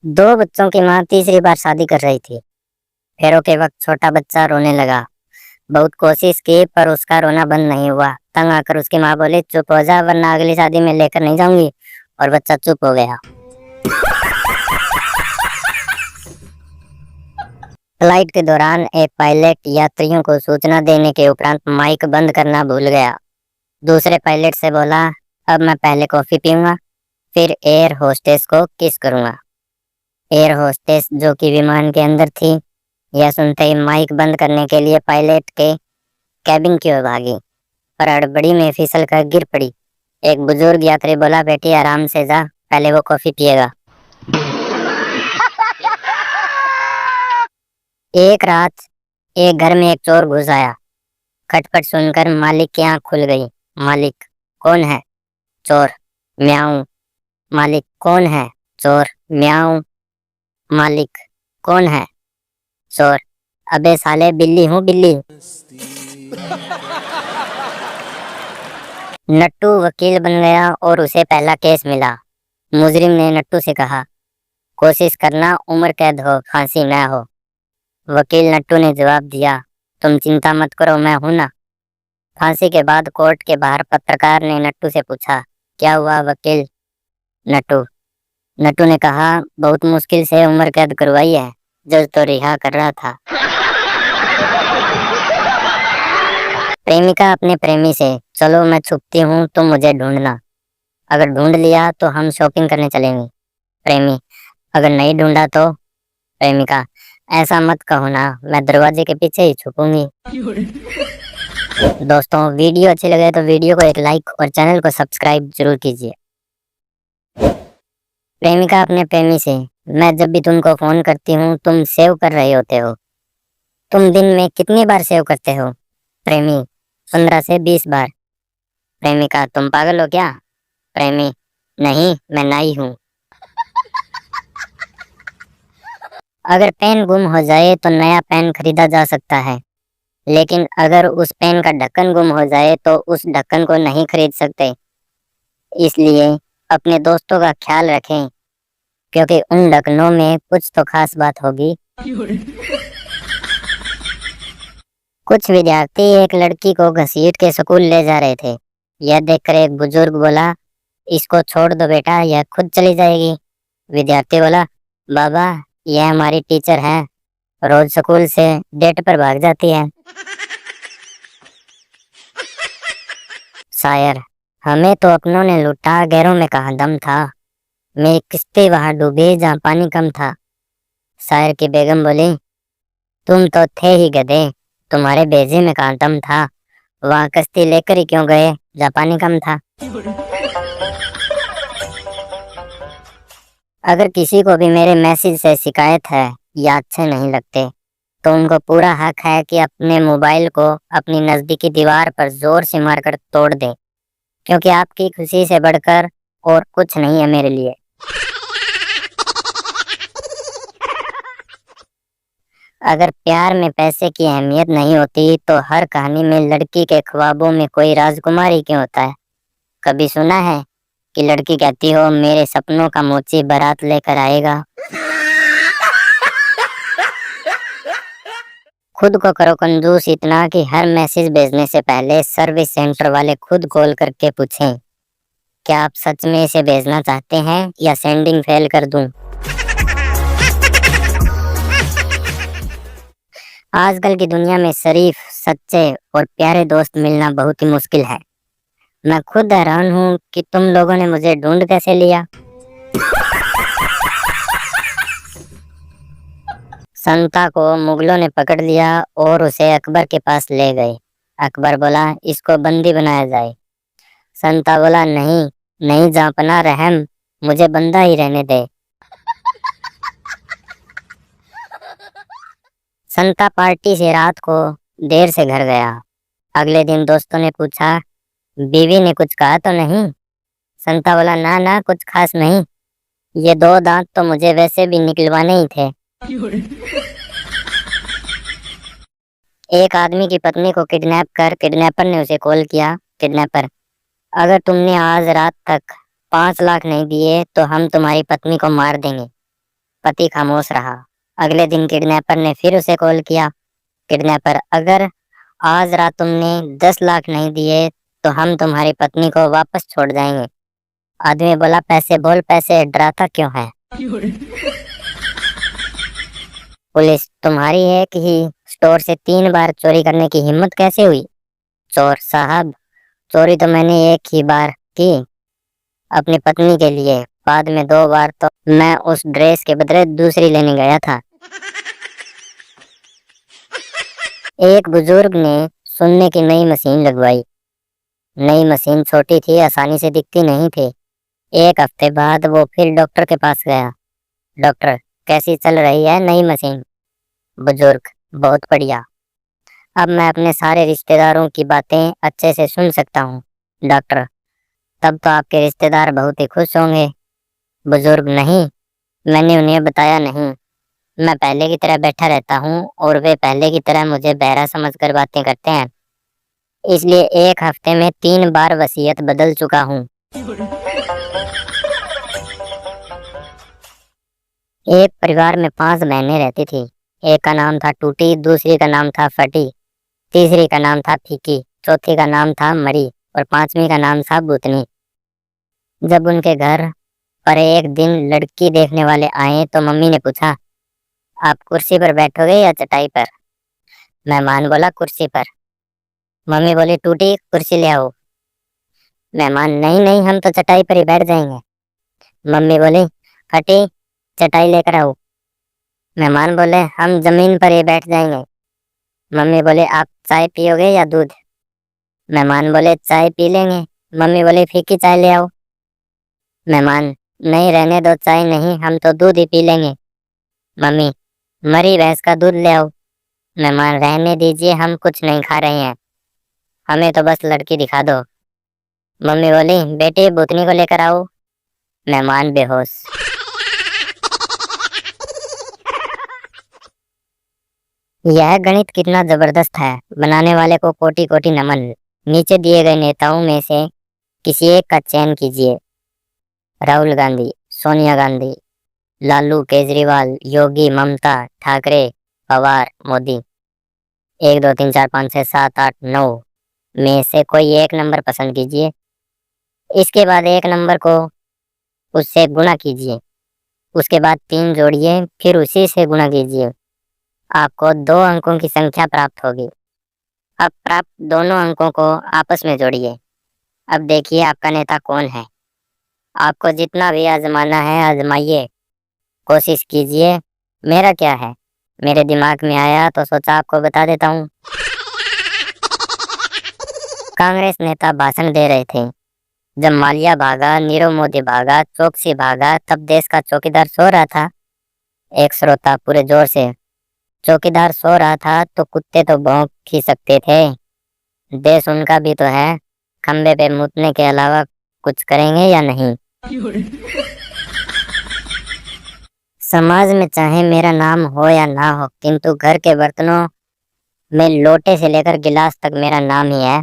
दो बच्चों की माँ तीसरी बार शादी कर रही थी। फेरों के वक्त छोटा बच्चा रोने लगा। बहुत कोशिश की पर उसका रोना बंद नहीं हुआ। तंग आकर उसकी माँ बोली, चुप हो जा वरना अगली शादी में लेकर नहीं जाऊंगी। और बच्चा चुप हो गया। फ्लाइट के दौरान एक पायलट यात्रियों को सूचना देने के उपरांत माइक बंद करना भूल गया। दूसरे पायलट से बोला, अब मैं पहले कॉफी पीऊंगा, फिर एयर होस्टेस को किस करूंगा। एयर होस्टेस जो कि विमान के अंदर थी, यह सुनते ही माइक बंद करने के लिए पायलट के कैबिन की ओर भागी, पर हड़बड़ी में फिसल कर गिर पड़ी। एक बुजुर्ग यात्री बोला, बेटी आराम से जा, पहले वो कॉफी पिएगा। एक रात एक घर में एक चोर घुस आया। खटपट सुनकर मालिक की आंख खुल गई। मालिक, कौन है? चोर, म्याऊं। मालिक, कौन है? चोर, म्याऊं। मालिक, कौन है? चोर, अबे साले बिल्ली हूँ बिल्ली। नट्टू वकील बन गया और उसे पहला केस मिला। मुजरिम ने नट्टू से कहा, कोशिश करना उम्र कैद हो, फांसी न हो। वकील नट्टू ने जवाब दिया, तुम चिंता मत करो, मैं हूं ना। फांसी के बाद कोर्ट के बाहर पत्रकार ने नट्टू से पूछा, क्या हुआ वकील? नट्टू नट्टू ने कहा, बहुत मुश्किल से उम्र कैद करवाई है, जज तो रिहा कर रहा था। प्रेमिका अपने प्रेमी से, चलो मैं छुपती हूँ, तुम मुझे ढूंढना। अगर ढूंढ लिया तो हम शॉपिंग करने चलेंगे। प्रेमी, अगर नहीं ढूंढा तो? प्रेमिका, ऐसा मत कहो ना, मैं दरवाजे के पीछे ही छुपूंगी। दोस्तों, वीडियो अच्छी लगे तो वीडियो को एक लाइक और चैनल को सब्सक्राइब जरूर कीजिए। प्रेमिका अपने प्रेमी से, मैं जब भी तुमको फोन करती हूँ तुम सेव कर रहे होते हो। तुम दिन में कितनी बार सेव करते हो? प्रेमी, 15 से 20 बार। प्रेमिका, तुम पागल हो क्या? प्रेमी, नहीं, मैं नाई हूँ। अगर पेन गुम हो जाए तो नया पेन खरीदा जा सकता है, लेकिन अगर उस पेन का ढक्कन गुम हो जाए तो उस ढक्कन को नहीं खरीद सकते। इसलिए अपने दोस्तों का ख्याल रखें, क्योंकि उन ढक्कनों में कुछ तो खास बात होगी। कुछ विद्यार्थी एक लड़की को घसीट के स्कूल ले जा रहे थे। यह देखकर एक बुजुर्ग बोला, इसको छोड़ दो बेटा, यह खुद चली जाएगी। विद्यार्थी बोला, बाबा यह हमारी टीचर है, रोज स्कूल से डेट पर भाग जाती है। शायर, हमें तो अपनों ने लूटा, गैरों में कहाँ दम था। मेरी किस्ती वहां डूबी जहाँ पानी कम था। शायर की बेगम बोली, तुम तो थे ही गधे, तुम्हारे भेजे में कहाँ दम था। वहां कश्ती लेकर ही क्यों गए जहाँ पानी कम था। अगर किसी को भी मेरे मैसेज से शिकायत है या अच्छे नहीं लगते, तो उनको पूरा हक है कि अपने मोबाइल को अपनी नजदीकी दीवार पर जोर से मारकर तोड़ दे, क्योंकि आपकी खुशी से बढ़कर और कुछ नहीं है मेरे लिए। अगर प्यार में पैसे की अहमियत नहीं होती तो हर कहानी में लड़की के ख्वाबों में कोई राजकुमारी क्यों होता है? कभी सुना है कि लड़की कहती हो, मेरे सपनों का मोची बारात लेकर आएगा? खुद को करो कंजूस इतना कि हर मैसेज भेजने से पहले सर्विस सेंटर वाले खुद कॉल करके पूछें, क्या आप सच में इसे भेजना चाहते हैं या सेंडिंग फेल कर दूं? आजकल की दुनिया में शरीफ, सच्चे और प्यारे दोस्त मिलना बहुत ही मुश्किल है। मैं खुद हैरान हूँ कि तुम लोगों ने मुझे ढूंढ कैसे लिया। संता को मुगलों ने पकड़ लिया और उसे अकबर के पास ले गए। अकबर बोला, इसको बंदी बनाया जाए। संता बोला, नहीं नहीं जापना रहम, मुझे बंदा ही रहने दे। संता पार्टी से रात को देर से घर गया। अगले दिन दोस्तों ने पूछा, बीवी ने कुछ कहा तो नहीं? संता बोला, ना ना, कुछ खास नहीं, ये दो दांत तो मुझे वैसे भी निकलवाने ही थे। एक आदमी की पत्नी को किडनैप कर किडनैपर ने उसे कॉल किया, किडनैपर, अगर तुमने आज रात तक 5 लाख नहीं दिए तो हम तुम्हारी पत्नी को मार देंगे। पति खामोश रहा। अगले दिन किडनैपर ने फिर उसे कॉल किया। किडनैपर, अगर आज रात तुमने 10 लाख नहीं दिए तो हम तुम्हारी पत्नी को वापस छोड़ जाएंगे। आदमी बोला, पैसे बोल पैसे, डराता क्यों है? पुलिस, तुम्हारी एक ही स्टोर से 3 बार चोरी करने की हिम्मत कैसे हुई? चोर साहब, चोरी तो मैंने एक ही बार की, अपनी पत्नी के लिए। बाद में 2 बार तो मैं उस ड्रेस के बदले दूसरी लेने गया था। एक बुजुर्ग ने सुनने की नई मशीन लगवाई। नई मशीन छोटी थी, आसानी से दिखती नहीं थी। एक हफ्ते बाद वो फिर डॉक्टर के पास गया। डॉक्टर, कैसी चल रही है नई मशीन? बुजुर्ग, बहुत बढ़िया। अब मैं अपने सारे रिश्तेदारों की बातें अच्छे से सुन सकता हूँ। डॉक्टर, तब तो आपके रिश्तेदार बहुत ही खुश होंगे। बुजुर्ग, नहीं, मैंने उन्हें बताया नहीं। मैं पहले की तरह बैठा रहता हूँ और वे पहले की तरह मुझे बहरा समझकर बातें करते हैं। इसलिए एक हफ्ते में 3 बार वसीयत बदल चुका हूँ। एक परिवार में 5 बहनें रहती थी। एक का नाम था टूटी, दूसरी का नाम था फटी, तीसरी का नाम था फीकी, चौथी का नाम था मरी और 5वीं का नाम था बुतनी। जब उनके घर पर एक दिन लड़की देखने वाले आए तो मम्मी ने पूछा, आप कुर्सी पर बैठोगे या चटाई पर? मेहमान बोला, कुर्सी पर। मम्मी बोली, टूटी, कुर्सी ले आओ। मेहमान, नहीं नहीं, हम तो चटाई पर ही बैठ जाएंगे। मम्मी बोली, फटी, चटाई लेकर आओ। मेहमान बोले, हम जमीन पर ही बैठ जाएंगे। मम्मी बोले, आप चाय पियोगे या दूध? मेहमान बोले, चाय पी लेंगे। मम्मी बोली, फीकी चाय ले आओ। मेहमान, नहीं, रहने दो, चाय नहीं, हम तो दूध ही पी लेंगे। मम्मी, मरी भैंस का दूध ले आओ। मेहमान, रहने दीजिए, हम कुछ नहीं खा रहे हैं, हमें तो बस लड़की दिखा दो। मम्मी बोली, बेटी भूतनी को लेकर आओ। मेहमान बेहोश। यह गणित कितना जबरदस्त है, बनाने वाले को कोटि कोटि नमन। नीचे दिए गए नेताओं में से किसी एक का चयन कीजिए। राहुल गांधी, सोनिया गांधी, लालू केजरीवाल, योगी, ममता, ठाकरे, पवार, मोदी। 1 2 3 4 5 6 7 8 9 में से कोई एक नंबर पसंद कीजिए। इसके बाद एक नंबर को उससे गुणा कीजिए। उसके बाद 3 जोड़िए, फिर उसी से गुणा कीजिए। आपको 2 अंकों की संख्या प्राप्त होगी। अब प्राप्त दोनों अंकों को आपस में जोड़िए। अब देखिए आपका नेता कौन है। आपको जितना भी आजमाना है आजमाइए, कोशिश कीजिए। मेरा क्या है, मेरे दिमाग में आया तो सोचा आपको बता देता हूँ। कांग्रेस नेता भाषण दे रहे थे। जब माल्या भागा, नीरव मोदी भागा, चौकसी भागा, तब देश का चौकीदार सो रहा था। एक श्रोता पूरे जोर से, चौकीदार सो रहा था तो कुत्ते तो भौंक ही सकते थे, देश उनका भी तो है, खंबे पे मुतने के अलावा कुछ करेंगे या नहीं? समाज में चाहे मेरा नाम हो या ना हो, किंतु घर के बर्तनों में लोटे से लेकर गिलास तक मेरा नाम ही है।